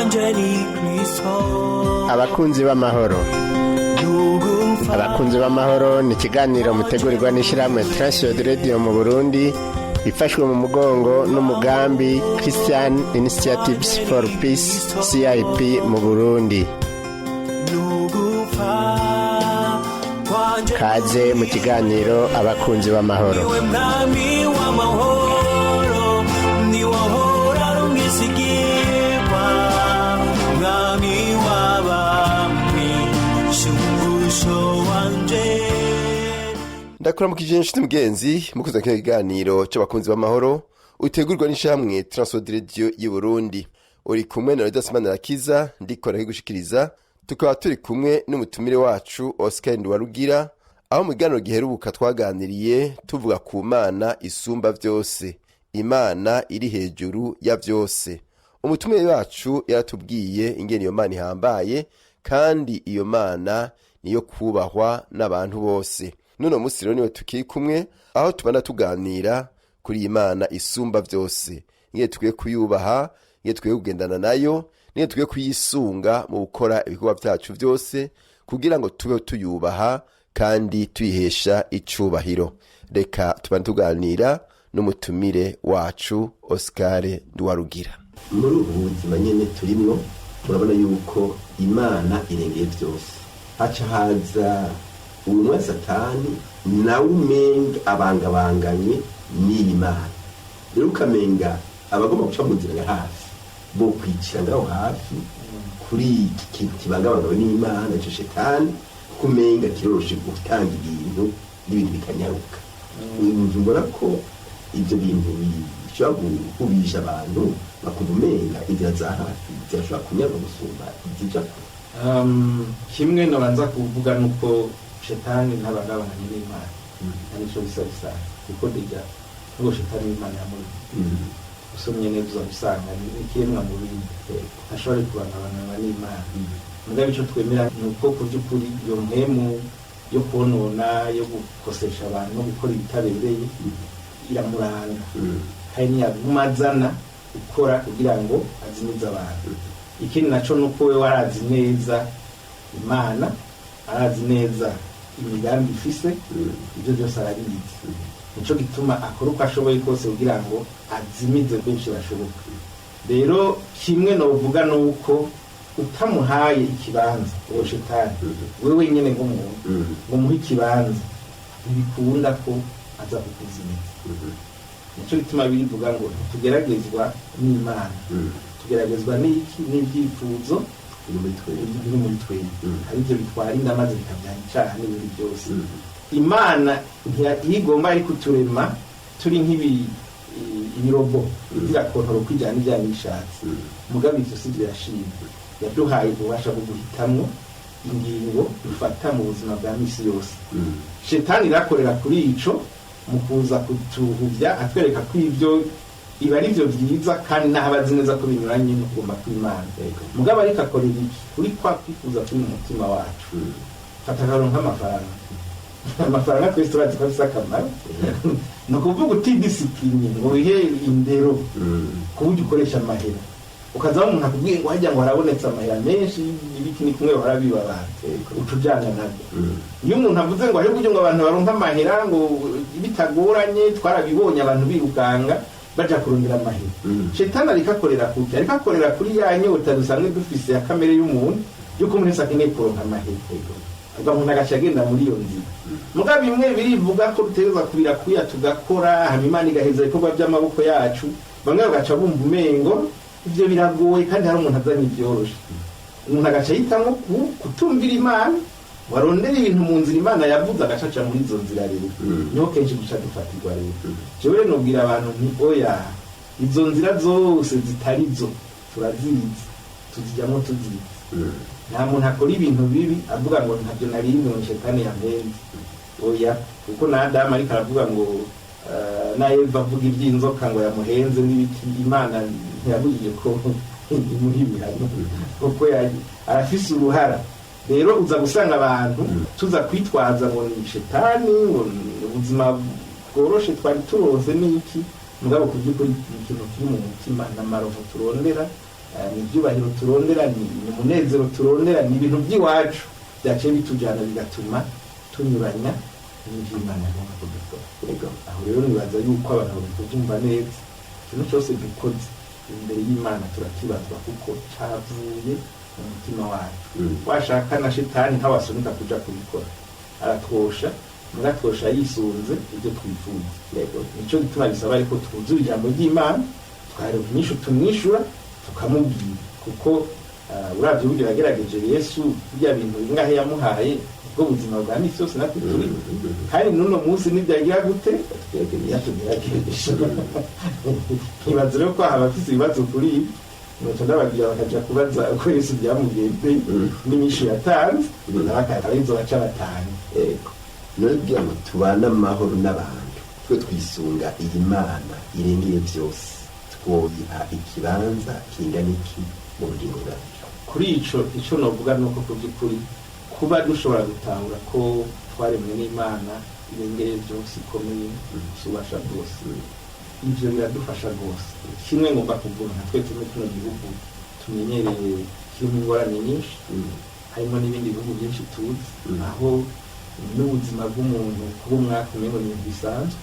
wanje ni Kristo. Abakunzi b'amahoro, abakunzi b'amahoro ni ikiganiro mutegurirwa n'ishyirahamwe Transworld Radio mu Burundi, ifashwe mu mugongo n'umugambi Christian Initiatives for Peace CIP mu Burundi. Kaze mu kiganiro abakunzi b'amahoro. Ndakuramukije inshuti mugenzi mukuza kino kiganiro cy'abakunzi b'amahoro utegurwa n'ishamwe Transworld Radio y'u Burundi. Uri kumwe na Radasimana Rakiza ndikora gushikiriza, tukaba turi kumwe n'umutumire wacu Oscar Nduwarugira, aho mu kiganiro giheruka twaganiriye tuvuga ku Mana isumba byose, Imana iri hejuru ya byose. Umutumire wacu yaratubwiye ingene iyo Mana ihambaye kandi iyo Mana niyo kubahwa n'abantu bose. None musi rero niwe tukiri kumwe, aho tubana tuganira kuri Imana isumba byose, ngiye tukwiye kuyubaha, ngiye tukwiye kugendana nayo, ngiye tukwiye kuyisunga mu gukora ibikorwa byacu byose kugira ngo tube tuyubaha kandi tuyihesha icubahiro. Reka tubana tuganira n'umutumire wacu Oscar Nduwarugira. Muri ubu buzima nyene turimwo turabona yuko Imana irengeye byose. Haca haza umwe Satani nawe umenga abangabanganye n'Imana. Rero ukamenga abagomba guca mu nzira ya hafi bo kwicira ngaho hafi kuri iki kintu kibangabanganywe n'Imana cyo Shetani, kumenga kiroroshe gutanga ibintu n'ibintu bikanyaruka. Mbona ko ibyo bintu bishobora guhubisha abantu bakuvumenga inzira za hafi zirashobora kunyaruka gusumba izija. Kimwe nabanza kuvuga nuko Shetani ntabangabanganye n'Imana. Nico bisa kuko dijya ngo Shetani n'Imana yamuri. Usomye neza usanga ikiremwa mu bindi ashobora kubangabangana n'Imana. Mugabe ico twemera nuko kubyukuri iyo mpemu yo konona, yo gukosesha abantu no gukora ibitabereye iramuranga. Hari niyagumazana ukora kugira ngo azimize abantu. Ikindi naco nuko we warazi neza Imana, arazi neza imigambi ifise, ibyo byose arabizi. Nico gituma akora uko ashoboye kose kugira ngo azimize benshi bashoboka. Rero kimwe novuga nuko utamuhaye ikibanza uwo Shetani, wewe nyene nk'umuntu ngo muhe ikibanza, ntibikunda ko aza kukuzimiza. Nico gituma birivuga ngo tugeragezwa n'Imana, tugeragezwa n'iki n'ibyifuzo biri muri twebwe, ari byo bitwara inda maze bikabyara icyaha n'ibindi byose. Imana ntiyigomba ari kuturema turi nk'ibirobo birakontoro kwijyana ibya nishatse. Mugabe ivyo si birashimye, yaduhaye ububasha bwo guhitamwo ingingo dufata mu buzima bwa misi yose. Shetani irakorera kuri ico mu kuza kutuhuvya, atwereka ko ivyo iba ari byo byiza kandi nahabazi neza ko binyuranye no kugomba kw'Imana. Mugabe ariko akorera iki kuri kwa kwifuza kuri mu mutima wacu. Fata karonka amafaranga twese turazi ko afise akamaro. No kuvuga uti discipline ngo wihe indero kuburyo ukoresha amahera, ukaza umuntu akubwiye ngo hajya ngo harabonetse amahera menshi ibiki ni kumwe barabiba abantu utujana nabyo. Iyo umuntu avuze ngo ari buryo ngo abantu baronka amahera ngo bitagoranye, twarabibonye abantu birukanga baja kurondera amahera. Shetani arikakorera kuki? Arikakorera kuri ya nyota dusanzwe dufise ya kamere y'umuntu yuko umuntu akeneye kuronka amahera. Umuntu agashagenda muri iyo nzira. Mugabe bimwe birivuga ko rutegeza kubira kuya tugakora Imana igaheza ibikorwa by'amaboko yacu, bamwe bagaca bumva umengo ivyo biragoye kandi hari umuntu azanye ibyoroshe. Umuntu agaca yitamo kutumvira Imana, warondera ibintu mu nzira Imana yavuze agacaca muri izo nzira rero. Niho kenshi guca dufatirwa rero. Jewe nobwira abantu nti oya, izo nzira zose zitarizo turazizi, tuzijyamo tuzizi. Nta muntu akora ibintu bibi avuga ngo ntabyo nari mu Shetani yambenze. Oya, kuko na Adamu ariko aravuga ngo na Eva avuga iby'inzoka ngo yamuhenze n'ibiti, Imana ntiyabujije ko imuhibirana kuko arafise uruhara. Rero uza gusanga abantu tuza kwitwaza ngo ni Shetani, ngo ubuzima bworoshe twari turonse n'iki, mugabo kubyukuri ikintu kiri mu mutima n'amaroho turondera ni ibyubahiro turondera, ni umunezero turondera, ni ibintu by'iwacu byaciye bitujyana bigatuma tunyuranya n'iby'Imana igomba kudukora. Aho rero nibaza yuko abantu bagomba kubyumva neza, ikintu cyose dukoze imbere y'Imana turakibazwa kuko cyavuye mu mutima wacu. Washaka na Shetani ntawasunika kuja kubikora, aratwosha mugatwosha yisunze ibyo twifuza. Nico gituma bisaba ariko twuzura ijambo ry'Imana, twareba inyishu tumwishura tukamubwira, kuko uravye uburyo yagerageje Yesu bya bintu bingahe yamuhaye ubwo buzima bwa misi yose natwe turi, kandi n'uno munsi nibyagira gute yatugerageje. Ntibaze rero ko abafise ibibazo kuri ibi nuko ndababwira bakaja kubaza uko Yesu byamugenze n'inyishu yatanze, abakarinzo baca batanga. None kugira ngo tubane amahoro n'abantu, twe twisunga iyi Mana irengeye byose, twoyiha ikibanza kingana iki mu bugingo bwacu? Kuri ico novuga nuko ku by'ukuri kuba dushobora gutahura ko twaremwe n'Imana irengeye byose, ikomeye subasha bwose, ivyo biradufasha rwose. Kimwe ngomba kuvuga nka twe turi kuno gihugu tumenyereye kirimo ingorane nyinshi, harimo n'ibindi bihugu byinshi tuzi, aho n'ubuzima bw'umuntu kuba umwaka umwe ngo ni ibintu bisanzwe.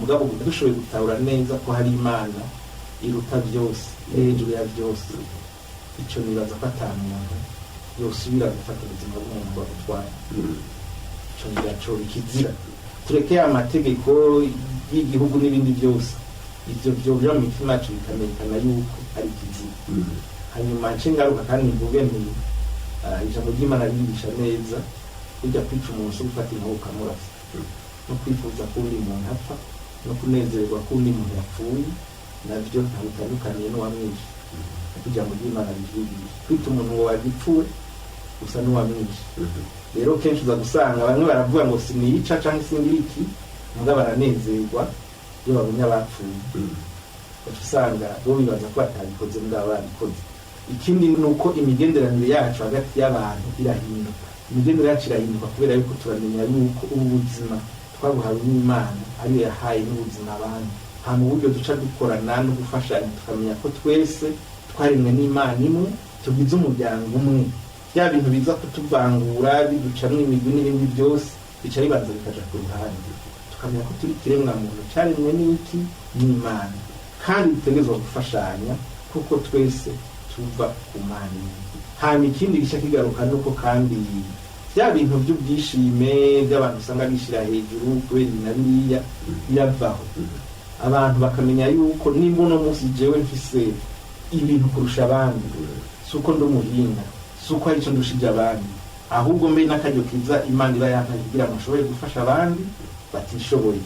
Mugabo dushoboye gutahura neza ko hari Imana iruta byose, hejuru ya byose, ico nibaza ko ata muntu yosubira gufata ubuzima bw'umuntu ngo abutware. Ico niraco ikizira. Tureke amategeko y'igihugu n'ibindi byose, ivyo byo mu mitima yacu bikamenyekana yuko ari ikizira. Hanyuma nce ngaruka kandi mvuge nti ijambo ry'Imana ryigisha neza kujya kwica umuntu so gufata inkoho ukamurasa, no kwifuza ko undi muntu apfa, no kunezerwa ko undi muntu yapfuye, navyo nta bitandukaniye n'uwamwishe. Ijambo ry'Imana rivuga kwita umuntu ngo wagipfuwe usa n'uwamwishe. Rero kenshi uza gusanga bamwe baravuga ngo siniyica canke singira iki, mugabo baranezerwa iyo babonye abapfuye. Usanga bo bibaza ko batabikoze mugabo babikoze. Ikindi ni uko imigenderanire yacu hagati y'abantu irahinduka. Imigenderanire yacu irahinduka kubera yuko turamenya yuko ubuzima twabuhawe n'Imana ariyo yahaye n'ubuzima abantu. Nta mu buryo duca dukorana no gufashanya, tukamenya ko twese twaremwe n'Imana imwe, tugize umuryango umwe. Bya bintu biza kutuvangura biducamwo imigwi n'ibindi byose bica bibanza bikaja ku ruhande, tukamenya ko turi kiremwa muntu caremwe n'iki n'Imana, kandi dutegerezwa gufashanya kuko twese tuva ku Mana imwe. Hanyuma ikindi gice kigaruka nuko kandi bya bintu by'ubwishime by'abantu usanga bishira hejuru kubera ibi na biriya biravaho. Abantu bakamenya yuko nimba uno munsi jewe mfise ibintu kurusha abandi, suko ndo muhinga, suko ari cyo ndushije abandi, ahubwo mbe n'akaryo kiza Imana iba yampaye kugira ngo nshobore gufasha abandi batishoboye.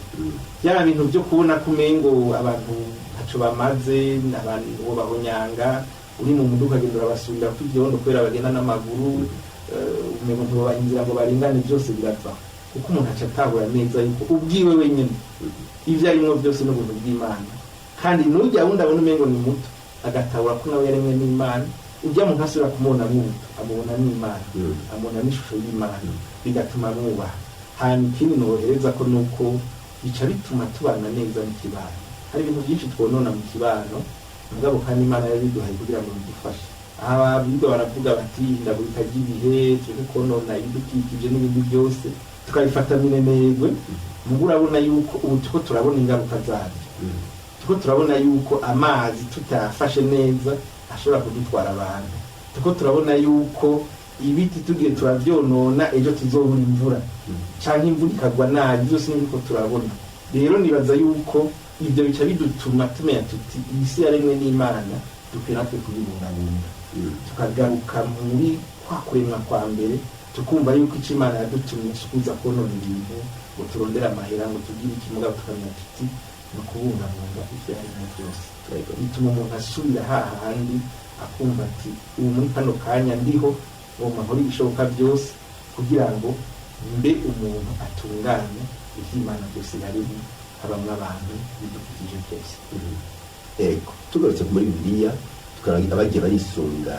Bya bintu byo kubona kumengo abantu ntaco bamaze, abantu bo bahonyanga, uri mu muduka agendera basubira ku byondo kubera bagenda n'amaguru, umuntu babahinzira ngo baringane, byose birava kuko umuntu aca atahura neza yuko ubwiwe wenyine ivyo arimwo byose n'ubuntu bw'Imana. Kandi n'ujya wundi abona umengo ni muto agatahura ko nawe yaremwe n'Imana, ujya mu ntasubira kumubona muto, amubona n'Imana, amubona n'ishusho y'Imana, bigatuma mwubaha. Hanyuma ikindi nohereza ko nuko bica bituma tubana neza mu kibano. Hari ibintu byinshi twonona mu kibano, mugabo kandi Imana yabiduhaye kugira ngo bidufashe. Aha bigo baravuga bati ndagurika ry'ibihe, turi konona ibidukikije n'ibindi byose, tukabifata minenegwe. Mugo urabona yuko ubu tuko turabona ingaruka zabyo. Tuko turabona yuko amazi tutafashe neza ashobora kudutwara abantu. Tuko turabona yuko ibiti tugiye turavyonona ejo tuzobura imvura, canke imvura ikagwa nabi, byose nibiko turabona. Rero nibaza yuko ibyo bica bidutuma tumenya tuti isi yaremwe n'Imana, dukwiye natwe kubibungabunga, tukagaruka muri kwa kuremwa kwa mbere, tukumva yuko icyo Imana yadutumye kuza konona ibintu ngo turondere amahera ngo tugire ikimuga, tukamenya tuti no kubungabunga ivyo yaremwe byose. Bituma umuntu asubira hahandi akumva ati ubu muri kano kanya ndiho mu mahoro ibishoboka byose, kugira ngo mbe umuntu atunganye ivy'Imana byose yaremye, habamwe abantu bidukikije byose. Tugarutse muri Bibiliya tukaragira abagiye barisunga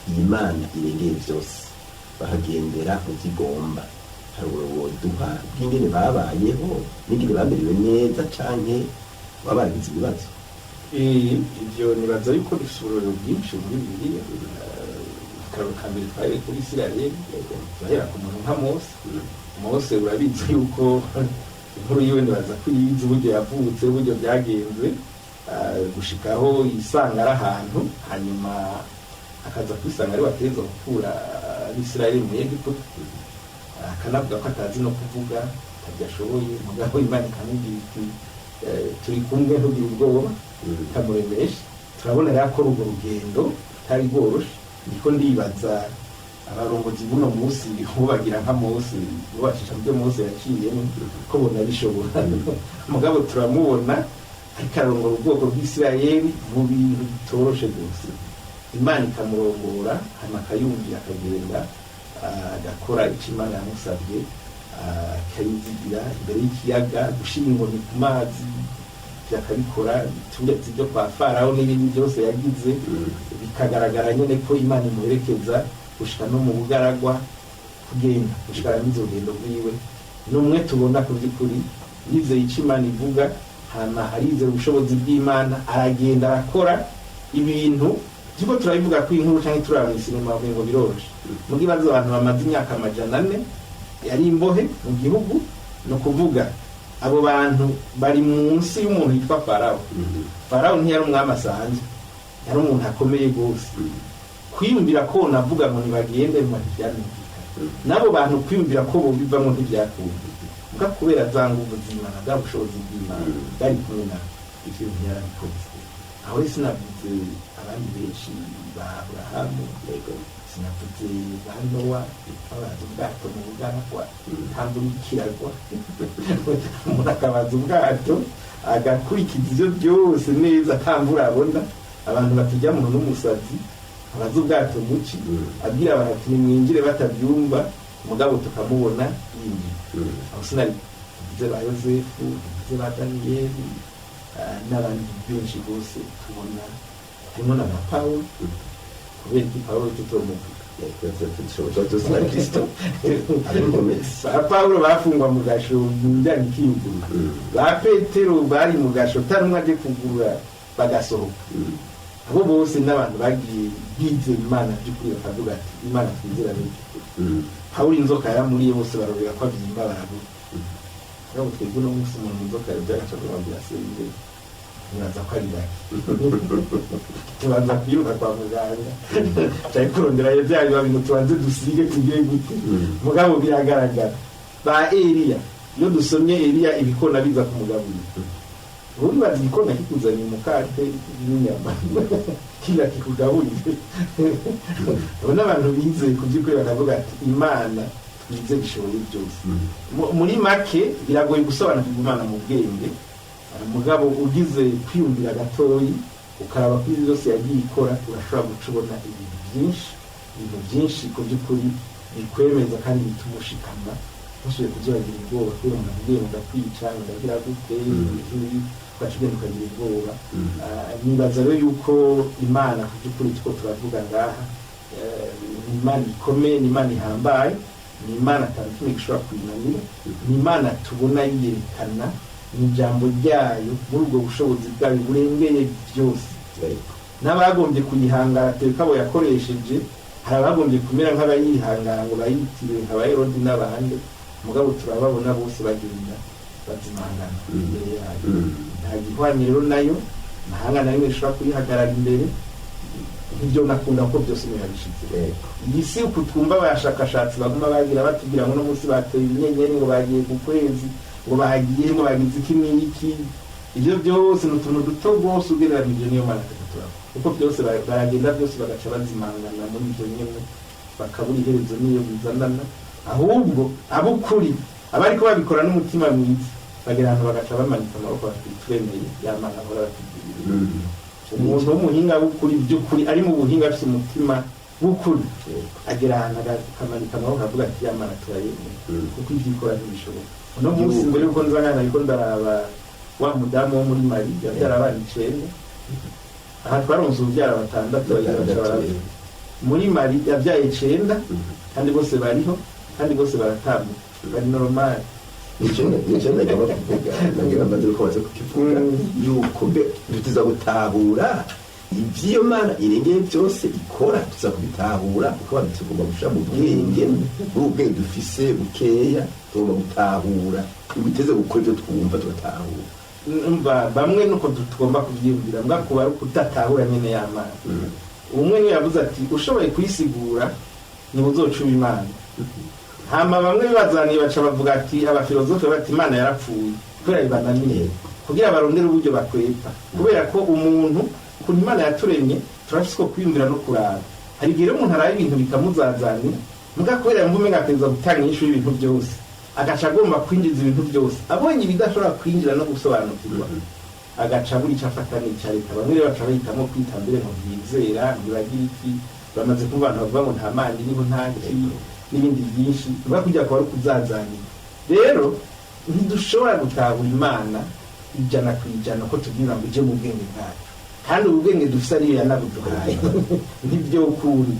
iyi Mana irengeye byose, bahagendera mu zigomba. Hari ubuduha bw'ingene babayeho n'ingene bamerewe neza canke babagize ibibazo. ibyo nibaza yuko bisururo byinshi muri Bibiliya. Akararo ka mbere twahereye kuri Isirayeli, turahera ku muntu nka Mose urabizi yuko inkuru yiwe ndibaza ko yize uburyo yavutse, uburyo byagenze, gushikaho yisanga ari ahantu, hanyuma akaza kwisanga ari wateza gukura Isirayeli mu Egiputa, akanavuga ko atazi no kuvuga, atashoboye, mugabo Imana ikamubwira iti turi kumwe ntugire ubwoba, ikamuremesha. Turabona rero ko urwo rugendo atari rworoshe. Niko ndibaza abarongozi buno munsi bubagira nka Mose, bubashisha ibyo Mose yaciyemo ko bona bishobora, mugabo turamubona ariko arongora ubwoko bw'Isirayeli mu bintu bitoroshe rwose. Imana ikamurongora, hanyuma akayumvira, akagenda agakora icyo Imana yamusabye, akayizigira imbere y'ikiyaga, gushyira inkoni ku mazi akabikora, turetse ibyo kwa Farawo n'ibindi byose yagize, bikagaragara nyine ko Imana imuherekeza gushika no mu bugaragwa, kugenda gushikara n'inzogendo bwiwe. N'umwe tubona ku by'ukuri yizeye icyo Imana ivuga, hama arizera ubushobozi bw'Imana, aragenda arakora ibintu byuko turabivuga ko inkuru cyangwa turaba mu sinema ngo biroroshe. Mu gibazo abantu bamaze imyaka 400 yari imbohe mu gihugu, no kuvuga abo bantu bari munsi y'umuntu yitwa Farawo. Farawo ntiyari umwami asanzwe, yari umuntu akomeye gose. Kwiyumvira ko navuga ngo nibagende mu byanyumvikana, nabo bantu kwiyumvira ko bo bivamo ntibyakunda, muga kubera zanguvu z'Imana, bwa bushobozi bw'Imana bwari kumwe na ikintu yarabikoze. Aho sinavuze abandi benshi ba Aburahamu, sinavuze ba Nowa, abaza ubwato mu bugaragwa, tambura ikiragwa, umuntu akabaza ubwato agakurikiza ibyo byose neza, tambura abona abantu batujya mu n'umusazi, abaza ubwato muki, abwira abantu ati nimwinjire batabyumva, umugabo tukamubona yinjira. Aho sinari bize ba Yosefu, bize ba Daniyeli, n'abandi benshi bose tubona, harimo na Pawulo, kubera ko Pawulo tutomuvuga Pawulo bafungwa mu gasho njyana ikiyugurura, ba Petero bari mu gasho tarumwe aje kugurura bagasohoka. Abo bose n'abantu bagiye bize Imana by'ukuri, bakavuga ati Imana twizera n'iki. Pawulo inzoka yaramuriye, bose barorera ko abyimba barabura. Rero twebwe no munsi mu nzoka byagaca kubabwira senge nyaza ko ari baki, tubanza kwiruka kwa muganga cyari kurondera ibyayo babintu tubanze dusige tugiye gute. Mugabo biragaragara ba Eliya, iyo dusomye Eliya ibikona biza kumugaburira, ubundi bazi igikona kikuzaniye umukate n'inyama kila kikugaburire. Abona abantu bizeye kubyikora bakavuga ati Imana twize bishoboye byose. Muri make biragoye gusobanukirwa Imana mu bwenge, mugabo ugize kwiyumvira gatoyi ukaraba ko byose yagiye ikora, urashobora gucubona ibintu byinshi ku by'ukuri bikwemeza kandi bituma ushikama, ntushobore kuzobagira ubwoba kubera umuntu agiye mugakwica ndagira gute ukacugenda ukagira ubwoba. Nibaza rero yuko Imana ku by'ukuri tuko turavuga ngaha ni Imana ikomeye, ni Imana ihambaye, ni Imana atari kimwe gishobora kuyinanira, ni Imana tubona yerekana mu ijambo ryayo muri ubwo bushobozi bwayo burengeye byose. N'abagombye kuyihangara tereka abo yakoresheje, hari abagombye kumera nk'abayihangara ngo bayitire nka Herodi n'abandi, mugabo turababona bose bagenda bazimangana imbere yayo. Nta gihwanye rero nayo, mahanga nayo ishobora kuyihagarara imbere. Ibyo nakunda ko byose mwabishyize. Iyi si uko twumva abashakashatsi baguma bagira batubwira ngo no munsi bateye inyenyeri ngo bagiye ku kwezi, ngo bagiye ngo bagize iki n'iki, ibyo byose n'utuntu duto rwose ugereranije niyo Mana tutura, kuko byose baragenda byose bagaca bazimangana muri ibyo nyene, bakabura iherezo niyo bizanana. Ahubwo abukuri abariko babikora n'umutima mwiza bagera ahantu bagaca bamanika amaboko bati twemeye ya Mana ahora batugirira. Umuntu w'umuhinga w'ukuri by'ukuri ari mu buhinga afite umutima w'ukuri, agera ahantu akamanika amaboko avuga ati ya Mana turayemeye, kuko ibyikora ntibishoboka. Uno munsi mbere yuko nzangana ariko ndaraba wa mudamu wo muri Mali yabyara abana 9, aha twaronse ubyara 6 muri Mali yabyaye 9, kandi bose bariho kandi bose baratambuka bari normal. nicyo nagomba kuvuga nagira amaze uko baza kukivuga yuko tuza gutahura iby'iyo mana irengeye byose ikora, tuza kubitahura kuko tugomba gushyira mu bwenge, muri ubwenge dufise bukeya tugomba gutahura biteze gukora ibyo twumva tugatahura. Bamwe nuko tugomba kubyiyumvira mbwa kuba ari ukudatahura nyine y'amana. Umwe niwe yavuze ati ushoboye kuyisigura niba uzocuba imana. Hama bamwe bazaniye baca bavuga ati abafilozofe bati imana yarapfuye kubera ibananiye kugira barondere uburyo bakwepa, kubera ko umuntu ukuntu imana yaturemye turafise ko kwiyumvira no kuraba. Hari igihe umuntu araye ibintu bikamuzazanira mbwa kubera yumva umenga ateza gutanga inyishu y'ibintu byose, agaca agomba kwinjiza ibintu byose, abonye ibidashobora kwinjira no gusobanukirwa agaca buri icyo afata n'icyareka. Bamwe rero baca bahitamo kwita mbere ngo ntibizera ntibagira iki, bamaze kumva abantu bavuga ngo nta mandi niho nta ki n'ibindi byinshi biba kujya kuba ari ukuzazanira. Rero ntidushobora gutahura imana 100% ko tubwira ngo uje mu bwenge bwacu, kandi ubu bwenge dufite ariyo yanabuduhaye n'ibyo kuri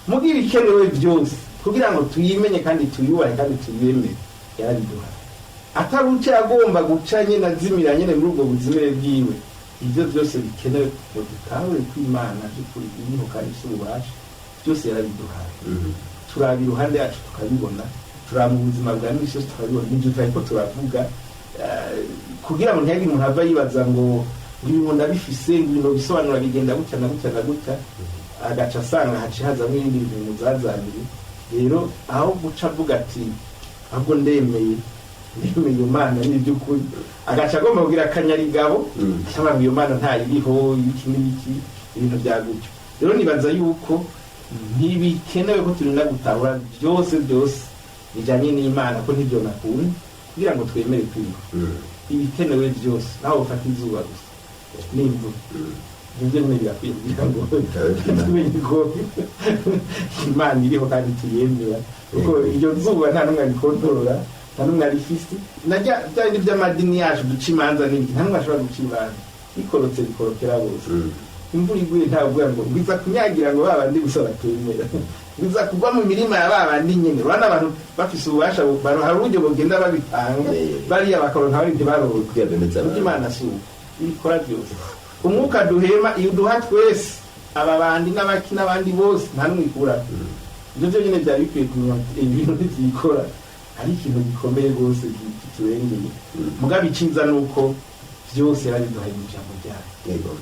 mugira ikenewe byose kugira ngo tuyimenye kandi tuyubahe kandi tuyemere yarabiduhaye. Atari uce agomba guca nyine azimira nyine muri ubwo buzimire bwiwe, ibyo byose bikenewe ngo dutahure ko imana by'ukuri iriho kandi ifite ububasha, byose yarabiduhaye. Turaba iruhande yacu tukabibona, turaba mu buzima bwa misi yose tukabibona, n'ibyo turi ko turavuga kugira ngo ntihagire umuntu ava yibaza ngo ibintu ndabifise ibintu bisobanura bigenda gutya na gutya na gutya, agaca asanga haci hazamo ibindi bintu muzazanire. Rero aho guca avuga ati ahubwo ndemeye iyo mana n'iby'ukuri, agaca agomba kugira akanyarigabo cyangwa ngo iyo mana ntayiriho ibiki n'ibiki ibintu bya gutyo. Rero nibaza yuko ntibikenewe ko turinda gutahura byose bijyanye n'imana ko ntibyo nakunda kugira ngo twemere kwiba ibikenewe byose. Naho ufata izuba gusa n'imvura nibyo nyine birakwiye kugira ngo tumenye ko imana iriho kandi tuyemera, kuko iryo zuba nta n'umwe arikontorora, nta n'umwe arifise. Najya byari by'amadini yacu duca imanza n'ibiki, nta n'umwe ashobora guca imanza, bikorotse bikorokera bose. Imvura iguye ntabwo ngo biza kunyagira ngo babandi gusa batemera, biza kugwa mu mirima ya babandi nyine. Urabona abantu bafise ububasha hari uburyo bugenda babitanga bariya bakaronka bari ntibaronke. Imana si uko ibikora byose. Umwuka duhema iyo duha twese aba bandi n'abaki n'abandi bose nta n'umwe ikura. Ibyo byo nyine byari bikwiye kumenya ibintu byikora ari ikintu gikomeye rwose kiturengeye. Mugabe iciza nuko byose yarabiduhaye mu ijambo ryayo.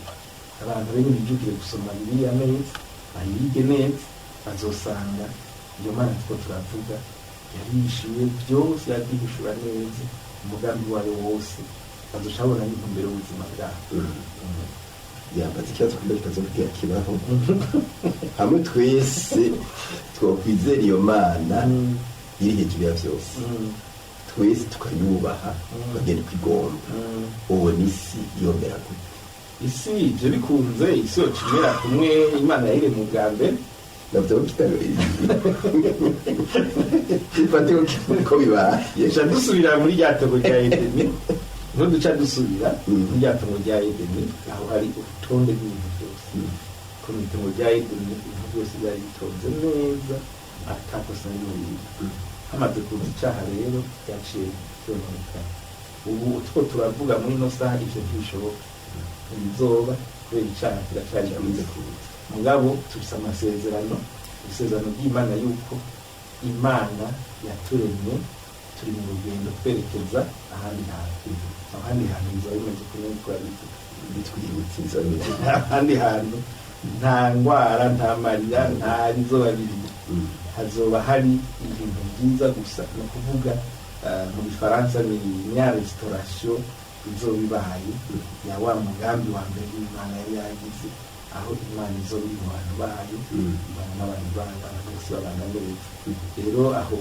Abantu rero bijukire gusoma Bibiliya neza, bayige neza, bazosanga iyo mana two turavuga yarishyuye byose, yabihishura neza umugambi wayo wose, bazoshabona n'intumbero y'ubuzima bwabo. Yambaza ikibazo kumbere kitazokubwira kibaho hamwe twese twokwizera iyo mana iri hejuru ya byose, twese tukayubaha bagenda kwigomba. uwo n'isi yomera gute? Isi ibyo bikunze isi yocimera kumwe imana yire mu bwa mbere nabyo kitaro ifatiye ko bibaye. Sha dusubira muri ryatongo rya Edeni, no duca dusubira muri ryatongo rya Edeni, aho hari urutonde rw'ibintu byose. Ku itongo rya Edeni ibintu byose byari bitonze neza atakosa n'ibindi. Hamaze kuza icyaha rero yaciye cyononekana. Ubu utwo turavuga muri ino saha ivyo ntibishoboka, ibizoba kubera icyaha kiracyari kuza kuza. Mugabo tufise amasezerano, isezerano ry'Imana yuko Imana yaturemye turi mu rugendo twerekeza ahandi hantu. Ahandi hantu bizaba bimeze kumwe bitwibutsa ahandi hantu nta ndwara, nta marira, nta bizoba biri. Hazoba hari ibintu byiza gusa, ni ukuvuga mu Gifaransa ni nya restauration izoba ibaye ya wa mugambi wa mbere Imana yari yagize, aho Imana izoba iri mu bantu bayo, n'abantu banga bose babanga neza. Rero aho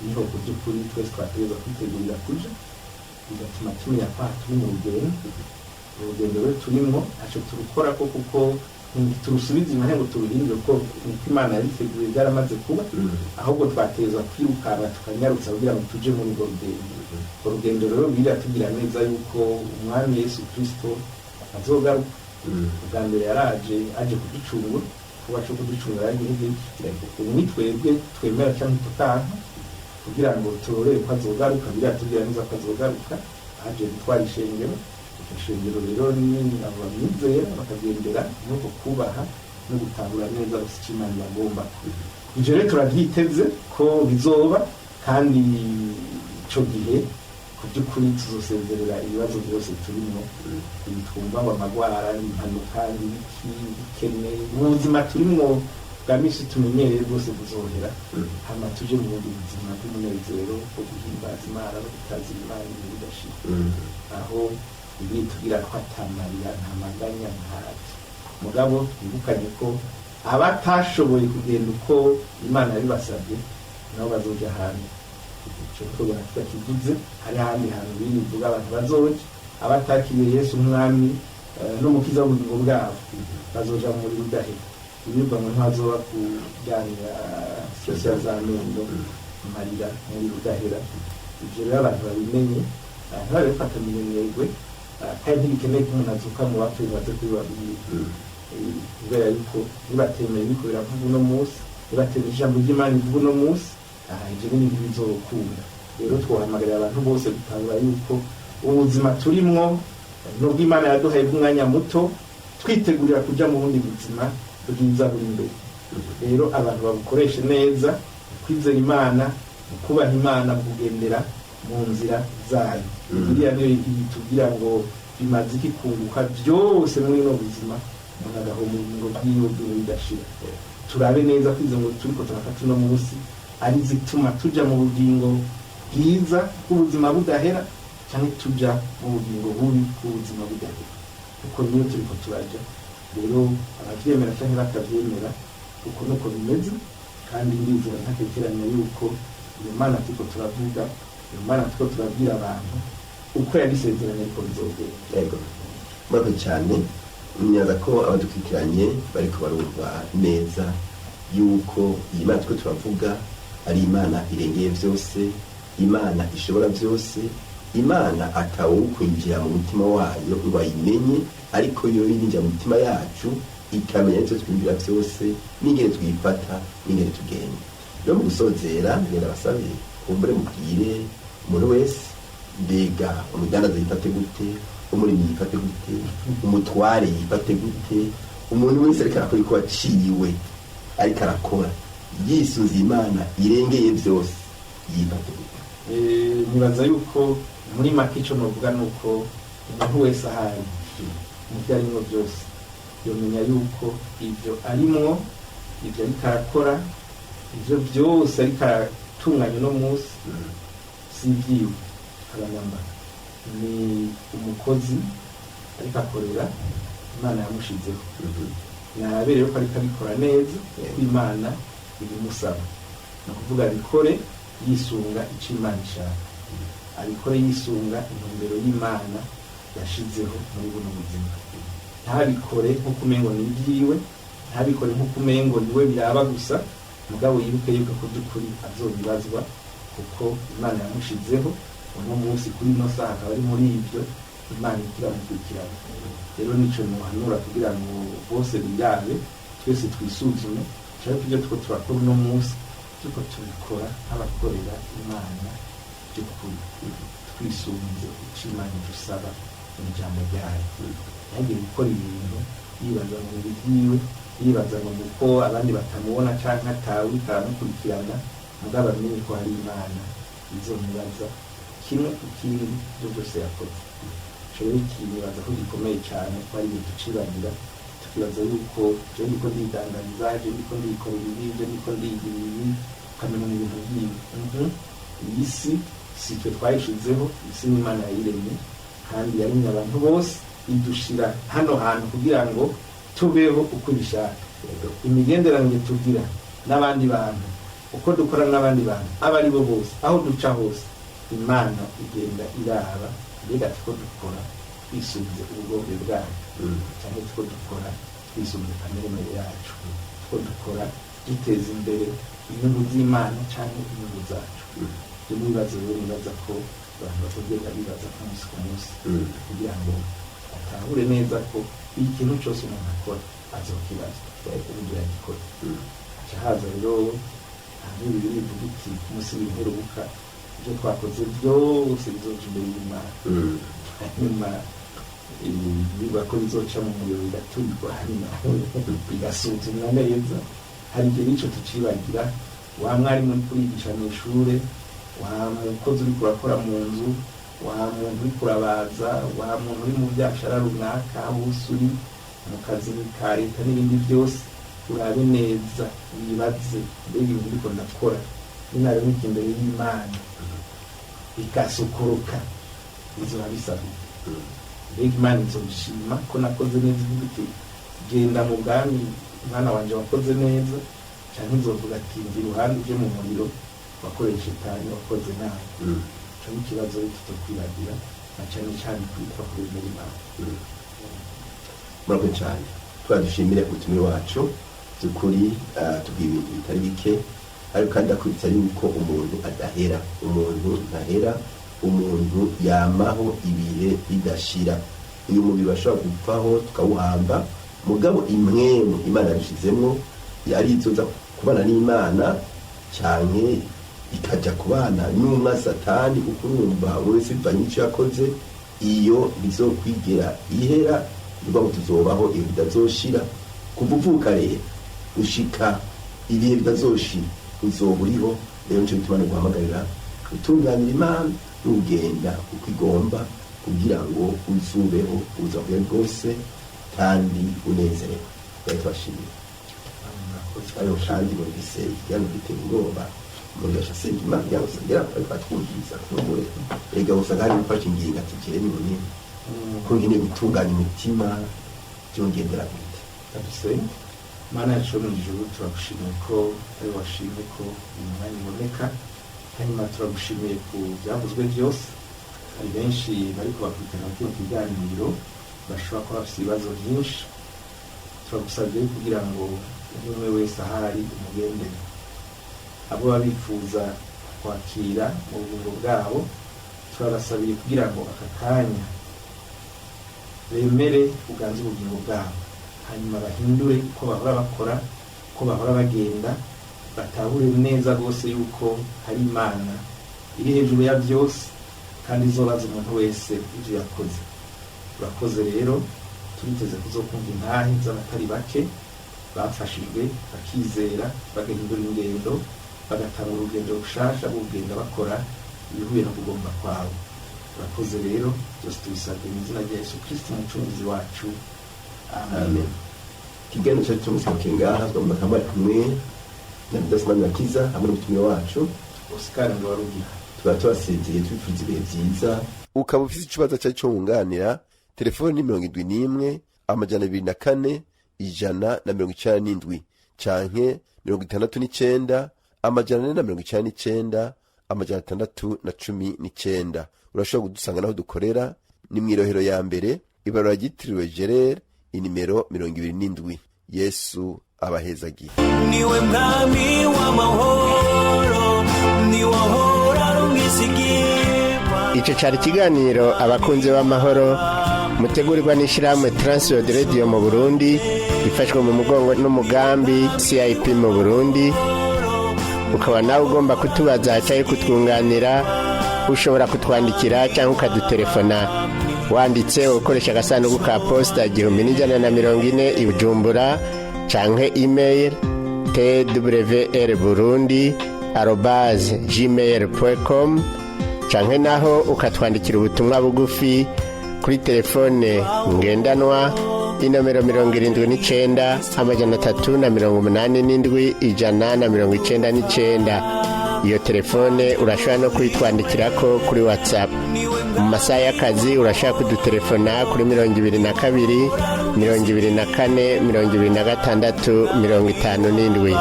niho ku by'ukuri twese twategereza kwitegurira kuja, bigatuma tumenya ko turi mu rugendo. Urugendo rero turimo ntacyo turukora ko kuko turusubiza inyuma ngo turuhindure ko Imana yariteguye byaramaze kuba, ahubwo twateza kwirukana tukanyarutsa kugira ngo tuje muri urwo rugendo. Urugendo rero biratubwira neza yuko umwami Yesu Kristo azogaruka. Ubwa mbere yaraje aje kuducungura, kuba cyo kuducungura yagiye ubu ni twebwe twemera cyangwa tutanka kugira ngo turorere ko azogaruka, biratubwira neza ko azogaruka, aje gutwara ishengero. Iryo shengero rero ni abo bamwizera bakagendera no kubaha no gutahura neza gusa icyo Imana ibagomba. Ivyo rero turavyiteze ko bizoba, kandi ico gihe ku by'ukuri tuzosezerera ibibazo byose turimo, twumva ngo amagwara, impanuka, ibiki, ubukene, mu buzima turimo bwa misi tumenyereye rwose buzohera, hama tuje mu bundi buzima bw'umunezero bwo guhimbaza Imana no gutazira Imana ibintu bidashira, aho ibiri tugira ko atamarira, nta maganya, ntaki. Mugabo twibukanye ko abatashoboye kugenda uko Imana yabibasabye nabo bazoja hantu. Ico tubona tukivuze, hari ahandi hantu bivuga abantu bazoja, abatakiriye Yesu umwami n'umukiza w'ubugingo bwabo bazoja muri budahera. Ibivuga ngo ntazoba kuganira sosial za Nyundo marira muri budahera. Ivyo rero abantu babimenye, ntibabifata minenegwe, kandi ntibikeneye ko umuntu azuka mu bapfuye baze kubibabwira. Kubera yuko nibatemeye niko biravuga uno munsi, nibatemeye ijambo ry'Imana ivuga uno munsi, ivyo ni ibintu bizokunda. Rero twohamagarira abantu bose gutahura yuko ubuzima turimwo nubwo Imana yaduhaye bw'umwanya muto, twitegurira kuja mu bundi buzima bwiza buri imbere. Rero abantu babukoreshe neza, kwizera Imana, kubaha Imana, kugendera mu nzira zayo. Biriya niyo itubwira ngo bimaze iki kunguka byose muri no buzima, umuntu agahumura bwiwe bidashira. Turabe neza kwize ngo turiko turafata uno munsi ari zituma tuja mu bugingo bwiza bw'ubuzima budahera, cyangwa tuja mu bugingo bubi bw'ubuzima budahera. Kuko niyo turiko turaja. Rero abavyemera cyangwa batavyemera, uko nuko bimeze, kandi ndizera ntakekeranya yuko iyo Mana turiko turavuga, iyo Mana turiko turabwira abantu uko yabisezeranye ariko bizogenda. Yego, murakoze cyane. Nyaza ko abadukurikiranye bariko barumva neza yuko iyi Mana turiko turavuga ari Imana irengeye byose, Imana ishobora byose, Imana atawukwinjira mu mutima wayo ngo ayimenye, ariko yo yinjira mu mutima yacu ikamenya icyo twinjira byose, n'ingene twifata, n'ingene tugenda. Rero mu gusozera ngenda basabe kumbure mubwire umuntu wese, mbega umudandaza yifate gute, umurimyi yifate gute, umutware yifate gute, umuntu wese ariko arakora iko waciwe ariko arakora yisunze Imana irengeye byose yifate gute. Nibaza yuko muri make icyo novuga nuko umuntu wese ahari mu byo arimo byose yomenya yuko ibyo arimwo, ibyo ariko arakora, ibyo byose ariko aratunganya uno munsi si ibyiwe abanyamba, ni umukozi ariko akorera Imana yamushizeho. Nabe rero ko ariko abikora neza kuko Imana ibimusaba, ni ukuvuga abikore yisunga icyo Imana ishaka, abikore yisunga intumbero y'Imana yashizeho muri buno buzima. Ntabikore nk'uko umengo ni ibyiwe, ntabikore nk'uko umengo niwe biraba gusa, mugabo yibuke yuko ku by'ukuri azobibazwa, kuko Imana yamushizeho uno munsi kuri ino saha akaba ari muri ibyo Imana ikiramukurikirana. Rero nico muhanura kugira ngo bose birabe, twese twisuzume, cyangwa ibyo two turakora uno munsi tuko tubikora nk'abakorera Imana by'ukuri, twisunze icyo Imana idusaba mu ijambo ryayo. Yagiye gukora ibintu yibaza ngo bibyiwe, yibaza ngo uko abandi batamubona cyangwa atawe karamukurikirana, mugabo amenye ko hari Imana izomubaza kimwe ku kindi ibyo byose yakoze. Rero ikibaza ko gikomeye cyane ko ari ibintu tucibagira, tukibaza yuko je ndiko ndidandariza, je ndiko ndikora ibi, je ndiko ndigira ibi, ukamenya mu bintu by'ibi. Iyi si twe twayishizeho, isi ni Imana yayiremye, kandi yaremye abantu bose idushira hano hantu kugira ngo tubeho uko bishaka. Imigenderanire tugira n'abandi bantu, uko dukora n'abandi bantu, aba ari bo bose, aho duca hose, Imana igenda iraba mbega tuko dukora twisunze ubugombe bwayo, cyangwa tuko dukora twisunze kamere yacu, tuko dukora duteza imbere inyungu z'Imana cyangwa inyungu zacu. Ibyo nibaza rero, nibaza ko abantu batugenda bibaza ku munsi ku munsi, kugira ngo batahure neza ko ikintu cyose umuntu akora azokibazwa uburyo yagikora. Haza rero hanyuma bivuga uti ku munsi w'imperuka ibyo twakoze byose bizoca imbere y'Imana hanyuma bivuga ko bizoca mu muriro bigaturwa hanyuma bigasuzumwa neza. hari igihe n'icyo tucibagira, wa mwarimu uri kurigisha mu ishure, wa mukozi uri kurakora mu nzu, wa muntu uri kurabaza, wa muntu uri mu byashara runaka, wose uri mu kazi ka leta n'ibindi byose, urabe neza wibaze mbega ibintu uriko ndakora ninaremeka imbere y'Imana bikasukuruka bizoba bisaruka. Mbega Imana izobishima ko nakoze neza, ivuga iti genda mu bwami mwana wanje wakoze neza, canke nzovuga ati ndi iruhande uje mu muriro wakoreye Shetani wakoze nabi. Ico ni ikibazo tutokwibagira na cane cane kwitwa kuri Imana. Murakoze cyane, twadushimire ubutumire wacu by'ukuri, tubwira ibintu bitari bike, ariko kandi akwitsa yuko umuntu adahera, umuntu ntahera, umuntu yamaho ibihe bidashira. Uyu mubiri bashobora gupfaho tukawuhamba, mugabo imwemu Imana yashizemo yari izoza kubana n'Imana cyane ikaja kubana n'umwa Satani, ukurumva wese bivanye icyo yakoze, iyo bizokwigera ihera, niba tuzobaho iyo bidazoshira. Kuvuka rero ushika ibihe bidazoshira uzoba uriho. Rero nico bituma guhamagarira gutunganira Imana n'ugenda uko igomba, kugira ngo uzubeho uzavuye rwose kandi unezerewe. Twashimye ayo kandi ngo biseye cyane biteye ubwoba umuntu yashasenge Imana yawusengera twatwumviriza kumure ega usanga gufasha ingingo atikere none ko ngine gutunganya umutima byongendera bite. Abisenge Mana yacu mu ijuru, turagushimiye ko ari washimye ko umwanya uboneka, hanyuma turagushimiye ku byavuzwe byose. Hari benshi bari kubakurikirana kino kiganiro bashobora kuba bafite ibibazo byinshi, turagusabye kugira ngo umwe wese ahari umugendere. Abo babifuza kwakira mu bugingo bwabo turabasabiye kugira ngo aka kanya bemere uganze ubugingo bwabo, hanyuma bahindure ko bahora bakora, ko bahora bagenda, batahure neza rwose yuko hari Imana iri hejuru ya byose kandi izobaza umuntu wese ibyo yakoze. Urakoze rero, turiteze kuzokumva intahe z'abatari bake bafashijwe bakizera bagahindura ingendo, bagatanga urugendo rushasha bugenda bakora ibihuye no kugomba kwawe. Urakoze rero, byose tubisabye mu izina rya Yesu Kristo umucunguzi wacu, amen. Kiganiro cyacu cy'umuseke ngaha twambaye kumwe na Dasimana Kiza hamwe n'umutumire wacu Oscar Ngwarugira. Tuba tubasezeye twifuza ibihe byiza. Ukaba ufite ikibazo cyo wunganira, telefoni ni 71 204 197 canke 69 499 619. Urashobora kudusanga naho dukorera ni mwirohero ya mbere, ibarura ryitiriwe Gerard, inimero 27. Yesu abahezagiye. Niwe mwami w'amahoro, niwe ahora rumwizigirwa. Ico cari ikiganiro abakunzi b'amahoro mutegurirwa n'ishirahamwe Transworld Radio mu Burundi, ifashwe mu mugongo n'umugambi CIP mu Burundi. Ukaba nawe ugomba kutubaza cyangwa kutwunganira, ushobora kutwandikira cyangwa ukadutelefona wanditse ukoresha agasanduku ka posta 1140 i Bujumbura, canke email twrburundi@gmail.com, canke naho ukatwandikira ubutumwa bugufi kuri telefone ngendanwa inomero 79 387 199. Iyo telefone urashobora no kuyitwandikirako kuri WhatsApp. Mu masaha y'akazi urashobora kudutelefona kuri 22 24 26 57.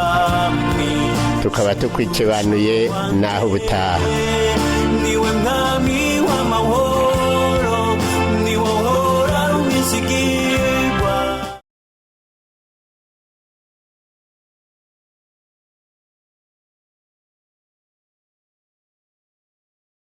Tukaba tukwikebanuye naho ubutaha. Niwe mwami w'amahoro, niwe ahora rumwizigirwa.